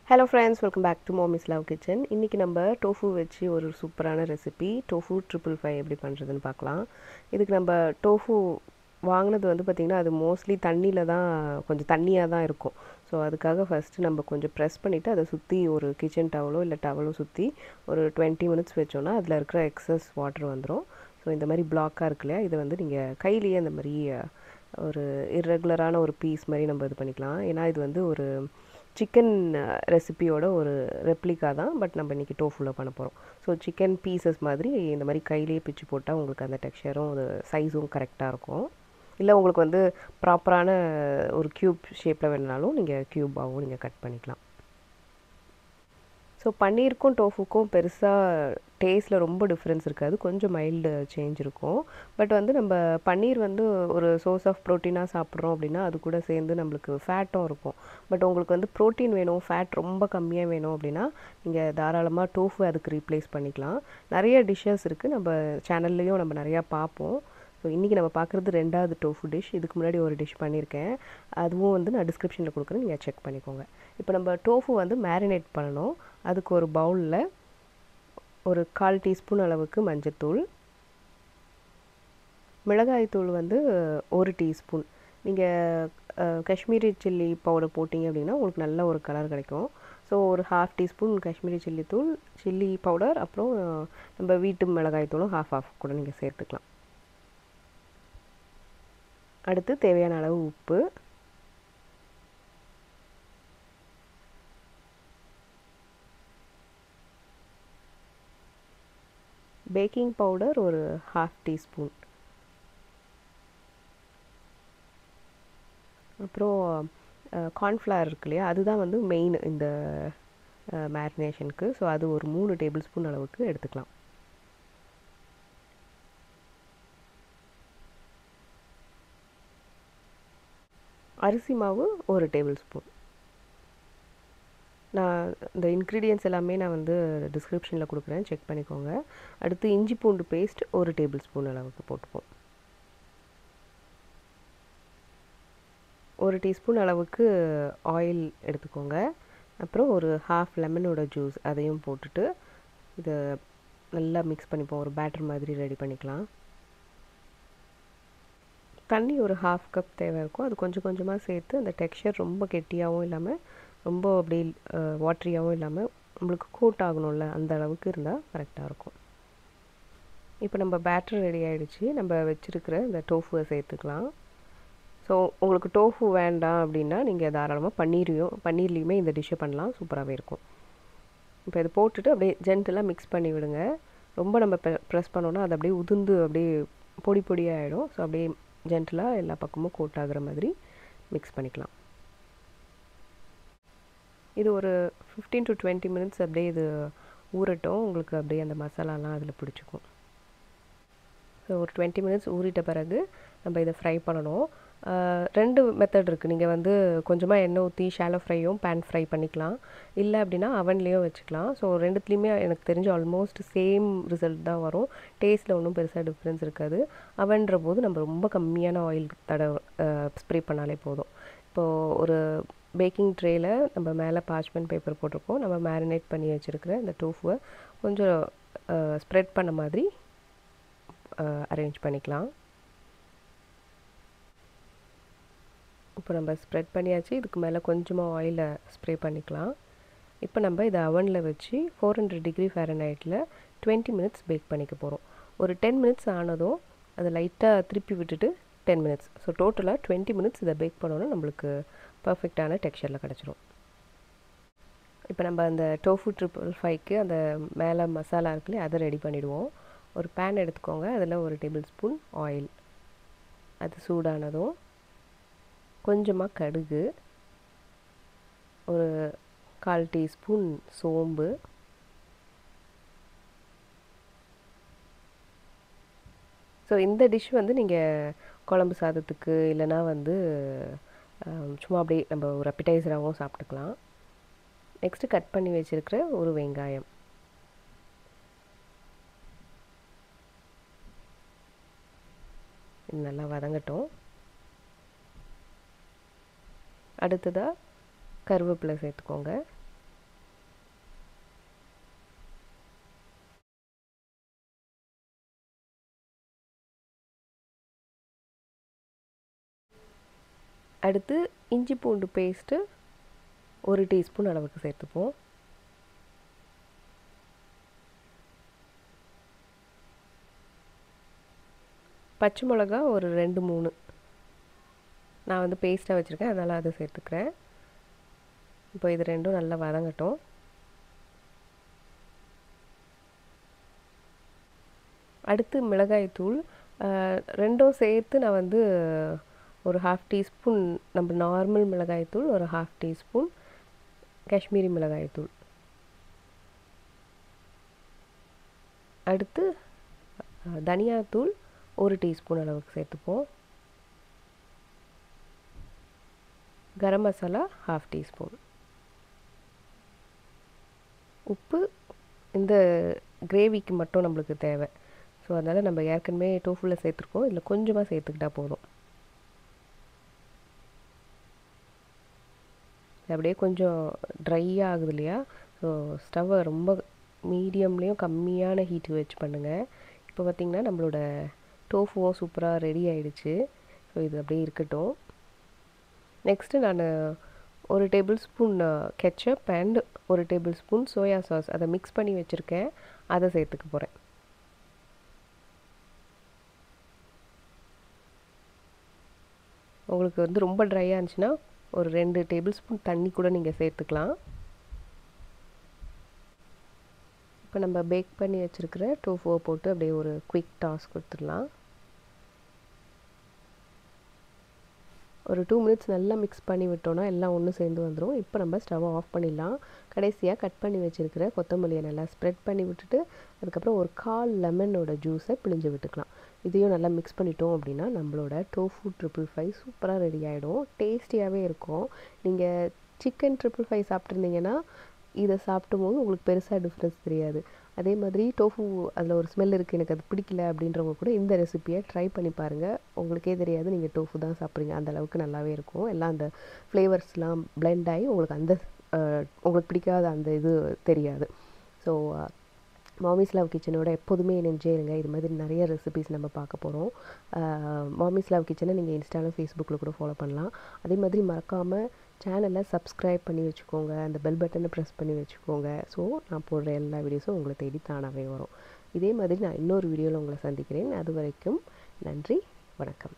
Hello friends, welcome back to mommy's love kitchen. இன்றைக்கி நம்ம tofu வச்சு ஒரு சூப்பரான ரெசிபி டோஃபு 555 எப்படி பண்ணுறதுன்னு பார்க்கலாம். இதுக்கு நம்ம டோஃபு வாங்கினது வந்து பார்த்திங்கன்னா அது மோஸ்ட்லி தண்ணியில் தான், கொஞ்சம் தண்ணியாக தான் இருக்கும். ஸோ அதுக்காக ஃபஸ்ட்டு நம்ம கொஞ்சம் ப்ரெஸ் பண்ணிவிட்டு அதை சுற்றி ஒரு கிச்சன் டவலோ இல்லை டவலோ சுற்றி ஒரு 20 மினிட்ஸ் வச்சோன்னா அதில் இருக்கிற எக்ஸஸ் வாட்டர் வந்துடும். ஸோ இந்த மாதிரி பிளாக்காக இருக்கு இல்லையா, இதை வந்து நீங்கள் கையிலேயே அந்த மாதிரி ஒரு இர்ரெகுலரான ஒரு பீஸ் மாதிரி நம்ம இது பண்ணிக்கலாம். ஏன்னா இது வந்து ஒரு சிக்கன் ரெசிபியோட ஒரு ரெப்ளிகா தான், பட் நம்ம இன்றைக்கி டோஃபுல பண்ண போகிறோம். ஸோ சிக்கன் பீசஸ் மாதிரி இந்த மாதிரி கையிலேயே பிச்சு போட்டால் உங்களுக்கு அந்த டெக்ஸ்சரும் அது சைஸும் கரெக்டாக இருக்கும். இல்லை உங்களுக்கு வந்து ப்ராப்பரான ஒரு க்யூப் ஷேப்பில் வேணுனாலும் நீங்கள் க்யூப்பாகவும் நீங்கள் கட் பண்ணிக்கலாம். ஸோ பன்னீருக்கும் டோஃபுக்கும் பெருசாக டேஸ்ட்டில் ரொம்ப டிஃப்ரென்ஸ் இருக்காது, கொஞ்சம் மைல்டு சேஞ்ச் இருக்கும். பட் வந்து நம்ம பன்னீர் வந்து ஒரு சோர்ஸ் ஆஃப் ப்ரோட்டீனாக சாப்பிட்றோம் அப்படின்னா அது கூட சேர்ந்து நம்மளுக்கு ஃபேட்டும் இருக்கும். பட் உங்களுக்கு வந்து ப்ரோட்டீன் வேணும், ஃபேட் ரொம்ப கம்மியாக வேணும் அப்படின்னா நீங்கள் தாராளமாக டோஃபு அதுக்கு ரீப்ளேஸ் பண்ணிக்கலாம். நிறைய டிஷ்ஷஸ் இருக்குது, நம்ம சேனல்லையும் நம்ம நிறையா பார்ப்போம். ஸோ இன்றைக்கி நம்ம பார்க்குறது 2வது டோஃபு டிஷ். இதுக்கு முன்னாடி ஒரு டிஷ் பண்ணியிருக்கேன், அதுவும் வந்து நான் டிஸ்கிரிப்ஷனில் கொடுக்குறேன், நீங்கள் செக் பண்ணிக்கோங்க. இப்போ நம்ம டோஃபு வந்து மேரினேட் பண்ணணும். அதுக்கு ஒரு பவுலில் ஒரு 1/4 டீஸ்பூன் அளவுக்கு மஞ்சத்தூள், மிளகாய்த்தூள் வந்து 1 டீஸ்பூன். நீங்கள் காஷ்மீரி சில்லி பவுடர் போட்டிங்க அப்படின்னா உங்களுக்கு நல்ல ஒரு கலர் கிடைக்கும். ஸோ ஒரு 1/2 டீஸ்பூன் காஷ்மீரி சில்லி பவுடர், அப்புறம் நம்ம வீட்டு மிளகாய்த்தூளும் 1/2 கூட நீங்கள் சேர்த்துக்கலாம். அடுத்து தேவையான அளவு உப்பு, பேக்கிங் பவுடர் ஒரு 1/2 டீஸ்பூன், அப்புறம் கார்ன்ஃப்ளவர் இருக்கு இல்லையா, அதுதான் வந்து மெயின் இந்த மேரினேஷனுக்கு. ஸோ அது ஒரு 3 டேபிள் ஸ்பூன் அளவுக்கு எடுத்துக்கலாம். அரிசி மாவு 1 டேபிள் ஸ்பூன். நான் இந்த இன்க்ரீடியன்ட்ஸ் எல்லாமே நான் வந்து டிஸ்கிரிப்ஷனில் கொடுக்குறேன், செக் பண்ணிக்கோங்க. அடுத்து இஞ்சி பூண்டு பேஸ்ட் 1 டேபிள் ஸ்பூன் அளவுக்கு போட்டுப்போம். 1 டீஸ்பூன் அளவுக்கு ஆயில் எடுத்துக்கோங்க. அப்புறம் ஒரு 1/2 லெமனோட ஜூஸ் அதையும் போட்டுட்டு இதை நல்லா மிக்ஸ் பண்ணிப்போம். ஒரு பேட்டர் மாதிரி ரெடி பண்ணிக்கலாம். தண்ணி ஒரு 1/2 கப் தேவை இருக்கும். அது கொஞ்சம் கொஞ்சமாக சேர்த்து அந்த டெக்ஸ்சர் ரொம்ப கெட்டியாகவும் இல்லாமல் ரொம்ப அப்படி வாட்ரியாகவும் இல்லாமல் நம்மளுக்கு கோட் ஆகணும்ல, அந்த அளவுக்கு இருந்தால் கரெக்டாக இருக்கும். இப்போ நம்ம பேட்டர் ரெடி ஆகிடுச்சு. நம்ம வச்சுருக்கிற இந்த டோஃபுவை சேர்த்துக்கலாம். ஸோ உங்களுக்கு டோஃபு வேண்டாம் அப்படின்னா நீங்கள் தாராளமாக பன்னீர்லேயுமே இந்த டிஷ்ஷை பண்ணலாம், சூப்பராகவே இருக்கும். இப்போ இதை போட்டுட்டு அப்படியே ஜென்டலாக மிக்ஸ் பண்ணி விடுங்க. ரொம்ப நம்ம ப்ரெஸ் பண்ணோன்னா அது அப்படியே உதிர்ந்து அப்படியே பொடி பொடியாகிடும். ஸோ அப்படியே ஜென்டலாக எல்லா பக்கமும் கோட் ஆகிற மாதிரி மிக்ஸ் பண்ணிக்கலாம். இது ஒரு 15 to 20 மினிட்ஸ் அப்படியே இது ஊறட்டும். உங்களுக்கு அப்படியே அந்த மசாலாலாம் அதில் பிடிச்சிக்கும். ஸோ ஒரு 20 மினிட்ஸ் ஊறிட்ட பிறகு நம்ம இதை ஃப்ரை பண்ணணும். 2 மெத்தட் இருக்குது. நீங்கள் வந்து கொஞ்சமாக எண்ணெய் ஊற்றி ஷாலோ ஃப்ரையும் பேன் ஃப்ரை பண்ணிக்கலாம், இல்லை அப்படின்னா அவன்லேயும் வச்சுக்கலாம். ஸோ ரெண்டுத்துலேயுமே எனக்கு தெரிஞ்சு ஆல்மோஸ்ட் சேம் ரிசல்ட் தான் வரும். டேஸ்ட்டில் ஒன்றும் பெருசாக டிஃப்ரென்ஸ் இருக்காது. அவன்ற போது நம்ம ரொம்ப கம்மியான ஆயில் ஸ்ப்ரே பண்ணாலே போதும். இப்போது ஒரு பேக்கிங் ட்ரேயில் நம்ம மேலே பார்ச்மெண்ட் பேப்பர் போட்டிருக்கோம். நம்ம மேரினேட் பண்ணி வச்சுருக்கிற இந்த டோஃபுவை கொஞ்சம் ஸ்ப்ரெட் பண்ண மாதிரி அரேஞ்ச் பண்ணிக்கலாம். இப்போ நம்ம ஸ்ப்ரெட் பண்ணியாச்சு. இதுக்கு மேலே கொஞ்சமாக ஆயிலை ஸ்ப்ரே பண்ணிக்கலாம். இப்போ நம்ம இதை அவனில் வச்சு 400 டிகிரி ஃபாரன்ஹைட்டில் 20 மினிட்ஸ் பேக் பண்ணிக்க போகிறோம். ஒரு 10 மினிட்ஸ் ஆனதும் அதை லைட்டாக திருப்பி விட்டுட்டு 10 மினிட்ஸ். ஸோ டோட்டலாக 20 மினிட்ஸ் இதை பேக் பண்ணோன்னா நம்மளுக்கு பர்ஃபெக்டான டெக்ஸ்சரில் கிடச்சிரும். இப்போ நம்ம அந்த டோஃபு 555க்கு அந்த மேலே மசாலா இருக்குல்லையே அதை ரெடி பண்ணிவிடுவோம். ஒரு பேன் எடுத்துக்கோங்க. அதில் 1 டேபிள் ஸ்பூன் ஆயில், அது சூடானதும் கொஞ்சமாக கடுகு, ஒரு 1/4 டீஸ்பூன் சோம்பு, ஸோ இந்த டிஷ் வந்து நீங்கள் குழம்பு சாதத்துக்கு இல்லைனா வந்து சும்மா அப்படியே நம்ம ஒரு அப்படைசராகவும் சாப்பிட்டுக்கலாம். நெக்ஸ்ட்டு கட் பண்ணி வச்சுருக்கிற ஒரு வெங்காயம், இது நல்லா வதங்கட்டும். அடுத்ததாக கருவேப்பிலை சேர்த்துக்கோங்க. அடுத்து இஞ்சி பூண்டு பேஸ்ட்டு 1 டீஸ்பூன் அளவுக்கு சேர்த்துப்போம். பச்சை மிளகா ஒரு 2 3 நான் வந்து பேஸ்ட்டாக வச்சுருக்கேன், அதனால் அதை சேர்த்துக்கிறேன். இப்போ இது ரெண்டும் நல்லா வதங்கட்டும். அடுத்து மிளகாய்த்தூள் ரெண்டும் சேர்த்து நான் வந்து ஒரு 1/2 டீஸ்பூன் நம்ம நார்மல் மிளகாய்த்தூள், ஒரு 1/2 டீஸ்பூன் காஷ்மீரி மிளகாய்த்தூள். அடுத்து தனியாத்தூள் 1 டீஸ்பூன் அளவுக்கு சேர்த்துப்போம். கரம் மசாலா 1/2 டீஸ்பூன். உப்பு இந்த கிரேவிக்கு மட்டும் நம்மளுக்கு தேவை. ஸோ அதனால் நம்ம ஏற்கனவே டோஃபுவில் சேர்த்துருக்கோம், இதில் கொஞ்சமாக சேர்த்துக்கிட்டா போதும். அப்படியே கொஞ்சம் ட்ரையாக ஆகுது இல்லையா, ஸோ ஸ்டவ்வை ரொம்ப மீடியம்லேயும் கம்மியான ஹீட்டு வச்சு பண்ணுங்கள். இப்போ பார்த்திங்கன்னா நம்மளோட டோஃபுவும் சூப்பராக ரெடி ஆகிடுச்சு. ஸோ இது அப்படியே இருக்கட்டும். நெக்ஸ்ட்டு நான் 1 table spoon ketchup and 1 table spoon soya sauce அதை மிக்ஸ் பண்ணி வச்சுருக்கேன், அதை சேர்த்துக்க போகிறேன். உங்களுக்கு வந்து ரொம்ப ட்ரையாக இருந்துச்சுன்னா ஒரு 2 டேபிள் ஸ்பூன் தண்ணி கூட நீங்கள் சேர்த்துக்கலாம். இப்போ நம்ம பேக் பண்ணி வச்சுருக்கிற டோஃபுவை போட்டு அப்படியே ஒரு குயிக் டாஸ் கொடுத்துடலாம். ஒரு 2 மினிட்ஸ் நல்லா மிக்ஸ் பண்ணி விட்டோன்னா எல்லாம் ஒன்று சேர்ந்து வந்துடும். இப்போ நம்ம ஸ்டவ்வை ஆஃப் பண்ணிடலாம். கடைசியாக கட் பண்ணி வச்சுருக்கிற கொத்தமல்லியை நல்லா ஸ்ப்ரெட் பண்ணி விட்டுட்டு அதுக்கப்புறம் ஒரு 1/4 லெமனோட ஜூஸை பிழிஞ்சு விட்டுக்கலாம். இதையும் நல்லா மிக்ஸ் பண்ணிட்டோம் அப்படின்னா நம்மளோட டோஃபு 555 சூப்பராக ரெடி ஆகிடும். டேஸ்டியாகவே இருக்கும். நீங்கள் சிக்கன் 555 சாப்பிட்ருந்தீங்கன்னா இதை சாப்பிடும்போது உங்களுக்கு பெருசாக டிஃப்ரென்ஸ் தெரியாது. அதே மாதிரி டோஃபு அதில் ஒரு ஸ்மெல் இருக்குது, எனக்கு அது பிடிக்கல அப்படின்றவங்க கூட இந்த ரெசிப்பியை ட்ரை பண்ணி பாருங்கள். உங்களுக்கே தெரியாது நீங்கள் டோஃபு தான் சாப்பிட்றீங்க, அந்தளவுக்கு நல்லாவே இருக்கும். எல்லாம் அந்த ஃப்ளேவர்ஸ்லாம் பிளெண்ட் ஆகி உங்களுக்கு அந்த உங்களுக்கு பிடிக்காத அந்த இது தெரியாது. ஸோ மாமிஸ் லவ் கிச்சனோட எப்போதுமே இணைஞ்சே இருங்க. இது மாதிரி நிறைய ரெசிபிஸ் நம்ம பார்க்க போகிறோம். மாமிஸ் லவ் கிச்சனை நீங்கள் இன்ஸ்டாவில் ஃபேஸ்புக்கில் கூட ஃபாலோ பண்ணலாம். அதே மாதிரி மறக்காமல் சேனலை சப்ஸ்கிரைப் பண்ணி வச்சுக்கோங்க, அந்த பெல் பட்டனை ப்ரெஸ் பண்ணி வச்சுக்கோங்க. ஸோ நான் போடுற எல்லா வீடியோஸும் உங்களை தேடி தானாகவே வரும். இதே மாதிரி நான் இன்னொரு வீடியோவில் உங்களை சந்திக்கிறேன். அது வரைக்கும் நன்றி, வணக்கம்.